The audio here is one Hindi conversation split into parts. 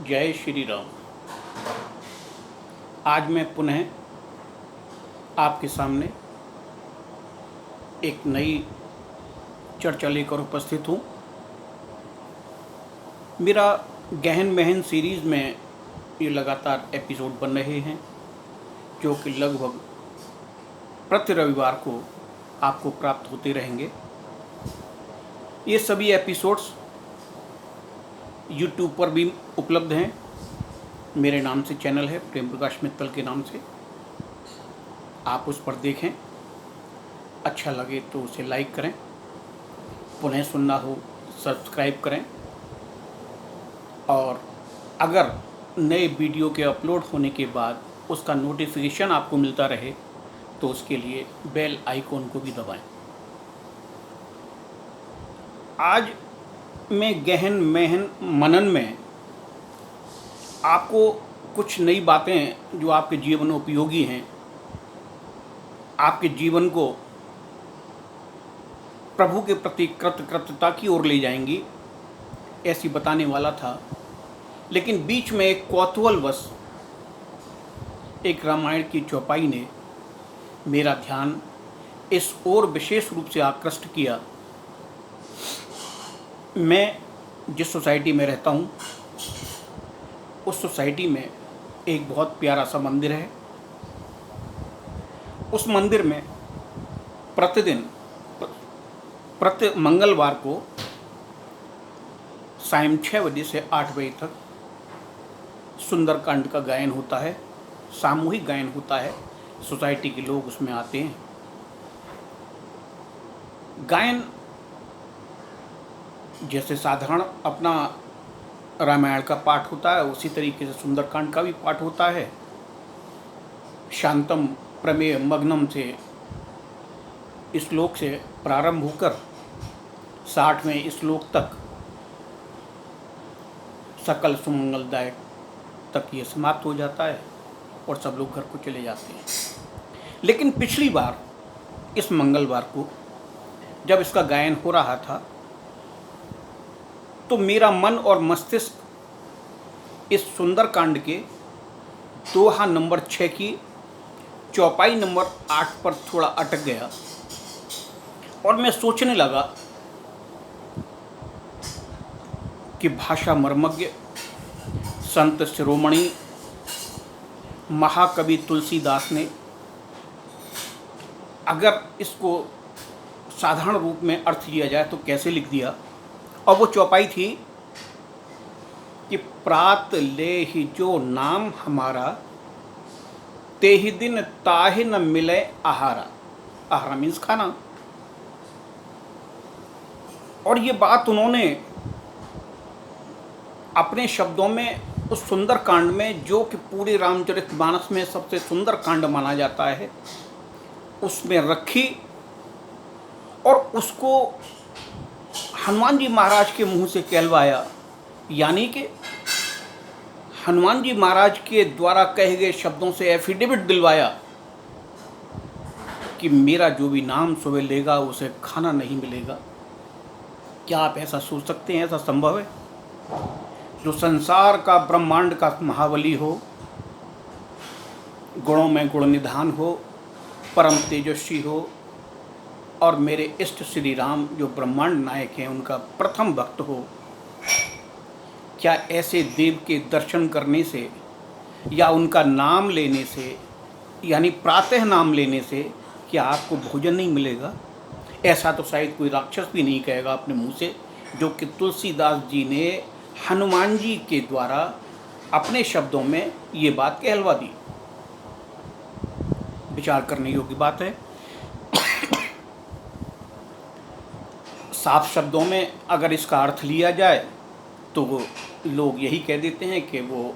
जय श्री राम। आज मैं पुनः आपके सामने एक नई चर्चा लेकर उपस्थित हूँ। मेरा गहन महन सीरीज़ में ये लगातार एपिसोड बन रहे हैं जो कि लगभग प्रति रविवार को आपको प्राप्त होते रहेंगे। ये सभी एपिसोड्स यूट्यूब पर भी उपलब्ध हैं। मेरे नाम से चैनल है, प्रेम प्रकाश मित्तल के नाम से। आप उस पर देखें, अच्छा लगे तो उसे लाइक करें, पुनः सुनना हो सब्सक्राइब करें, और अगर नए वीडियो के अपलोड होने के बाद उसका नोटिफिकेशन आपको मिलता रहे तो उसके लिए बेल आइकॉन को भी दबाएं। आज मैं गहन महन मनन में आपको कुछ नई बातें जो आपके जीवन में उपयोगी हैं, आपके जीवन को प्रभु के प्रति कृतज्ञता की ओर ले जाएंगी, ऐसी बताने वाला था। लेकिन बीच में एक कौतूहलवश एक रामायण की चौपाई ने मेरा ध्यान इस ओर विशेष रूप से आकृष्ट किया। मैं जिस सोसाइटी में रहता हूँ उस सोसाइटी में एक बहुत प्यारा सा मंदिर है। उस मंदिर में प्रतिदिन प्रति मंगलवार को सायं 6 बजे से 8 बजे तक सुंदरकांड का गायन होता है, सामूहिक गायन होता है। सोसाइटी के लोग उसमें आते हैं। गायन जैसे साधारण अपना रामायण का पाठ होता है, उसी तरीके से सुंदरकांड का भी पाठ होता है। शांतम प्रमेय मग्नम से श्लोक से प्रारंभ होकर 60वें श्लोक तक सकल सुमंगलदायक तक ये समाप्त हो जाता है और सब लोग घर को चले जाते हैं। लेकिन पिछली बार इस मंगलवार को जब इसका गायन हो रहा था तो मेरा मन और मस्तिष्क इस सुंदरकांड के दोहा नंबर 6 की चौपाई नंबर 8 पर थोड़ा अटक गया और मैं सोचने लगा कि भाषा मर्मज्ञ संत शिरोमणि महाकवि तुलसीदास ने अगर इसको साधारण रूप में अर्थ लिया जाए तो कैसे लिख दिया। और वो चौपाई थी कि प्रात ले ही जो नाम हमारा, ते ही दिन ताहि न मिले आहारा। आहारा मीन्स खाना। और ये बात उन्होंने अपने शब्दों में उस सुंदर कांड में, जो कि पूरे रामचरितमानस में सबसे सुंदर कांड माना जाता है, उसमें रखी और उसको हनुमान जी महाराज के मुंह से कहलवाया। यानी कि हनुमान जी महाराज के द्वारा कहे गए शब्दों से एफिडेविट दिलवाया कि मेरा जो भी नाम सुबह लेगा उसे खाना नहीं मिलेगा। क्या आप ऐसा सोच सकते हैं? ऐसा संभव है? जो संसार का ब्रह्मांड का महाबली हो, गुणों में गुण निधान हो, परम तेजस्वी हो, और मेरे इष्ट श्री राम जो ब्रह्मांड नायक हैं उनका प्रथम भक्त हो, क्या ऐसे देव के दर्शन करने से या उनका नाम लेने से, यानी प्रातः नाम लेने से, क्या आपको भोजन नहीं मिलेगा? ऐसा तो शायद कोई राक्षस भी नहीं कहेगा अपने मुंह से, जो कि तुलसीदास जी ने हनुमान जी के द्वारा अपने शब्दों में ये बात कहलवा दी। विचार करने योग्य बात है। साफ शब्दों में अगर इसका अर्थ लिया जाए तो वो लोग यही कह देते हैं कि वो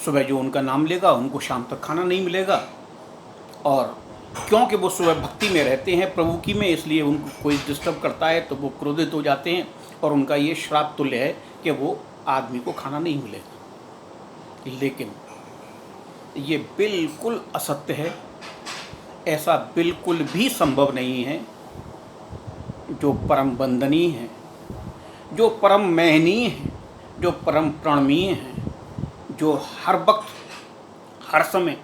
सुबह जो उनका नाम लेगा उनको शाम तक खाना नहीं मिलेगा। और क्योंकि वो सुबह भक्ति में रहते हैं प्रभु की में, इसलिए उनको कोई डिस्टर्ब करता है तो वो क्रोधित हो जाते हैं और उनका ये श्राप तुल्य है कि वो आदमी को खाना नहीं मिलेगा। लेकिन ये बिल्कुल असत्य है। ऐसा बिल्कुल भी संभव नहीं है। जो परम वंदनीय है, जो परम महनीय है, जो परम प्राणमीय हैं, जो हर वक्त हर समय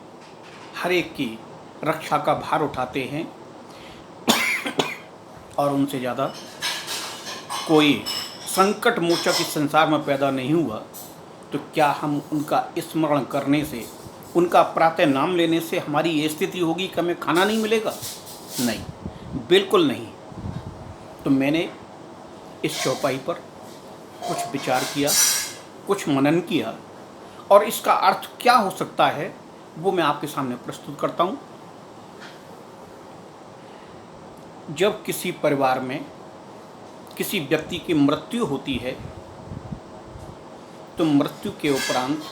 हर एक की रक्षा का भार उठाते हैं, और उनसे ज़्यादा कोई संकट मोचक इस संसार में पैदा नहीं हुआ, तो क्या हम उनका स्मरण करने से, उनका प्रातः नाम लेने से हमारी ये स्थिति होगी कि हमें खाना नहीं मिलेगा? नहीं, बिल्कुल नहीं। तो मैंने इस चौपाई पर कुछ विचार किया, कुछ मनन किया, और इसका अर्थ क्या हो सकता है वो मैं आपके सामने प्रस्तुत करता हूँ। जब किसी परिवार में किसी व्यक्ति की मृत्यु होती है, तो मृत्यु के उपरांत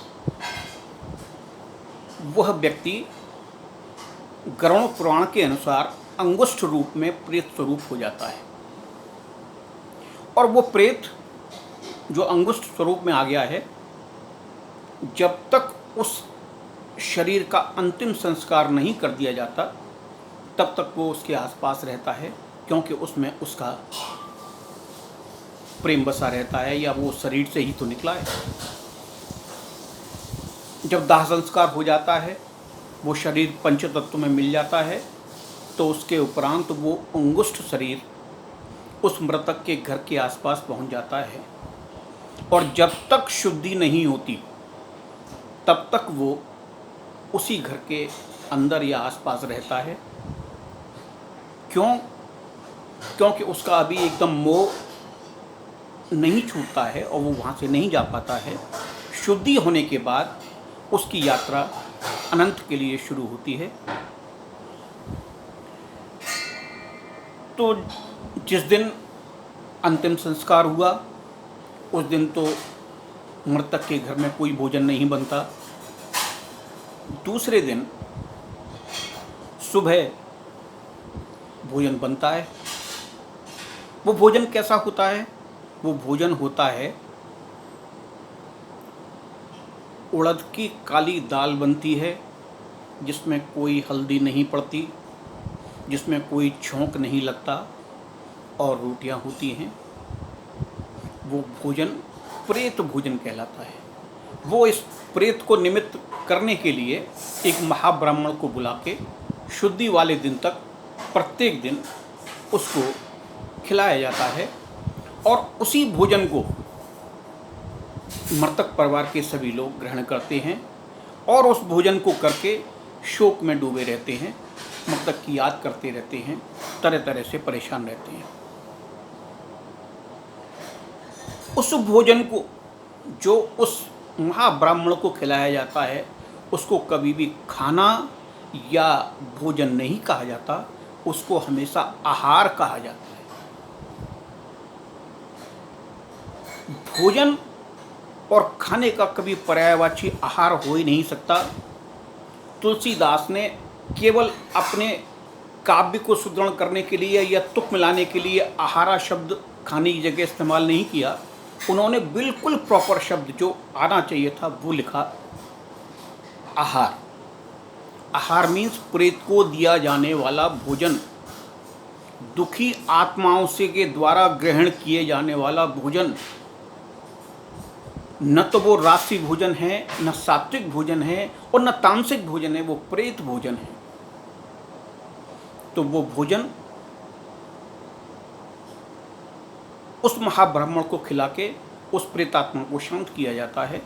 वह व्यक्ति गरुड़ पुराण के अनुसार अंगुष्ठ रूप में प्रेत स्वरूप हो जाता है। और वो प्रेत जो अंगुष्ठ स्वरूप में आ गया है, जब तक उस शरीर का अंतिम संस्कार नहीं कर दिया जाता, तब तक वो उसके आसपास रहता है, क्योंकि उसमें उसका प्रेम बसा रहता है, या वो शरीर से ही तो निकला है। जब दाह संस्कार हो जाता है, वो शरीर पंचतत्व में मिल जाता है, तो उसके उपरांत वो अंगुष्ठ शरीर उस मृतक के घर के आसपास पहुंच जाता है, और जब तक शुद्धि नहीं होती तब तक वो उसी घर के अंदर या आसपास रहता है। क्योंकि उसका अभी एकदम मोह नहीं छूटता है और वो वहाँ से नहीं जा पाता है। शुद्धि होने के बाद उसकी यात्रा अनंत के लिए शुरू होती है। तो जिस दिन अंतिम संस्कार हुआ, उस दिन तो मृतक के घर में कोई भोजन नहीं बनता। दूसरे दिन सुबह भोजन बनता है। वो भोजन कैसा होता है? वो भोजन होता है, उड़द की काली दाल बनती है, जिसमें कोई हल्दी नहीं पड़ती, जिसमें कोई छौंक नहीं लगता, और रोटियां होती हैं। वो भोजन प्रेत भोजन कहलाता है। वो इस प्रेत को निमित्त करने के लिए एक महाब्राह्मण को बुला के शुद्धि वाले दिन तक प्रत्येक दिन उसको खिलाया जाता है, और उसी भोजन को मृतक परिवार के सभी लोग ग्रहण करते हैं, और उस भोजन को करके शोक में डूबे रहते हैं, मृतक की याद करते रहते हैं, तरह तरह से परेशान रहते हैं। उस भोजन को जो उस महाब्राह्मण को खिलाया जाता है, उसको कभी भी खाना या भोजन नहीं कहा जाता, उसको हमेशा आहार कहा जाता है। भोजन और खाने का कभी पर्यायवाची आहार हो ही नहीं सकता। तुलसीदास ने केवल अपने काव्य को सुदृढ़ करने के लिए या तुक मिलाने के लिए आहारा शब्द खाने की जगह इस्तेमाल नहीं किया। उन्होंने बिल्कुल प्रॉपर शब्द जो आना चाहिए था वो लिखा, आहार। आहार मीन्स प्रेत को दिया जाने वाला भोजन, दुखी आत्माओं से के द्वारा ग्रहण किए जाने वाला भोजन। न तो वो राशि भोजन है, न सात्विक भोजन है, और न तामसिक भोजन है, वो प्रेत भोजन है। तो वो भोजन उस महाब्राह्मण को खिला के उस प्रेतात्मा को शांत किया जाता है।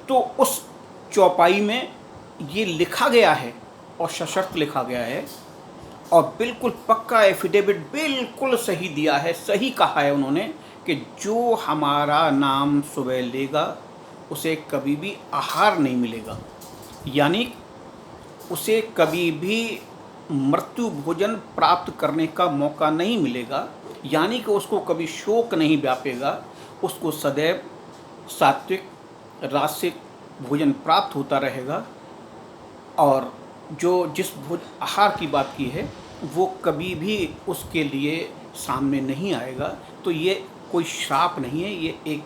तो उस चौपाई में ये लिखा गया है, और सशर्त लिखा गया है, और बिल्कुल पक्का एफिडेविट बिल्कुल सही दिया है, सही कहा है उन्होंने कि जो हमारा नाम सुबह लेगा उसे कभी भी आहार नहीं मिलेगा, यानी उसे कभी भी मृत्यु भोजन प्राप्त करने का मौका नहीं मिलेगा, यानी कि उसको कभी शोक नहीं व्यापेगा, उसको सदैव सात्विक रासिक भोजन प्राप्त होता रहेगा। और जो जिस आहार की बात की है वो कभी भी उसके लिए सामने नहीं आएगा। तो ये कोई श्राप नहीं है, ये एक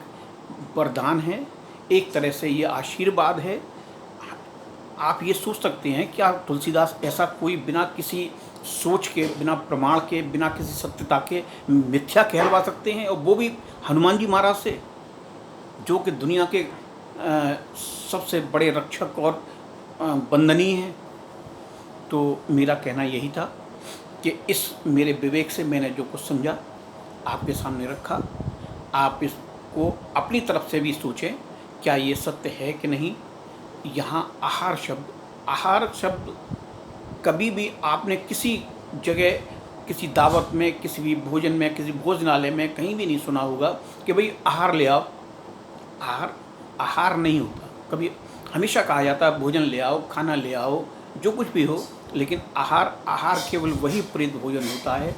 वरदान है, एक तरह से ये आशीर्वाद है। आप ये सोच सकते हैं क्या तुलसीदास ऐसा कोई बिना किसी सोच के, बिना प्रमाण के, बिना किसी सत्यता के मिथ्या कहलवा सकते हैं, और वो भी हनुमान जी महाराज से, जो कि दुनिया के सबसे बड़े रक्षक और वंदनीय हैं। तो मेरा कहना यही था कि इस मेरे विवेक से मैंने जो कुछ समझा आपके सामने रखा। आप इसको अपनी तरफ से भी सोचें, क्या ये सत्य है कि नहीं। यहाँ आहार शब्द कभी भी आपने किसी जगह, किसी दावत में, किसी भी भोजन में, किसी भोजनालय में कहीं भी नहीं सुना होगा कि भाई आहार ले आओ। आहार नहीं होता कभी। हमेशा कहा जाता है भोजन ले आओ, खाना ले आओ, जो कुछ भी हो, लेकिन आहार केवल वही प्रेत भोजन होता है।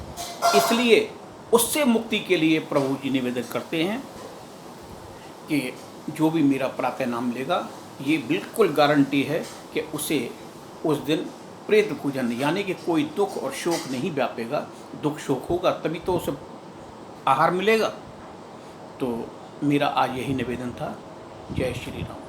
इसलिए उससे मुक्ति के लिए प्रभु जी निवेदन करते हैं कि जो भी मेरा प्रातः नाम लेगा, ये बिल्कुल गारंटी है कि उसे उस दिन प्रेत भोजन, यानी कि कोई दुख और शोक नहीं व्यापेगा। दुख शोक होगा तभी तो उसे आहार मिलेगा। तो मेरा आज यही निवेदन था। जय श्री राम।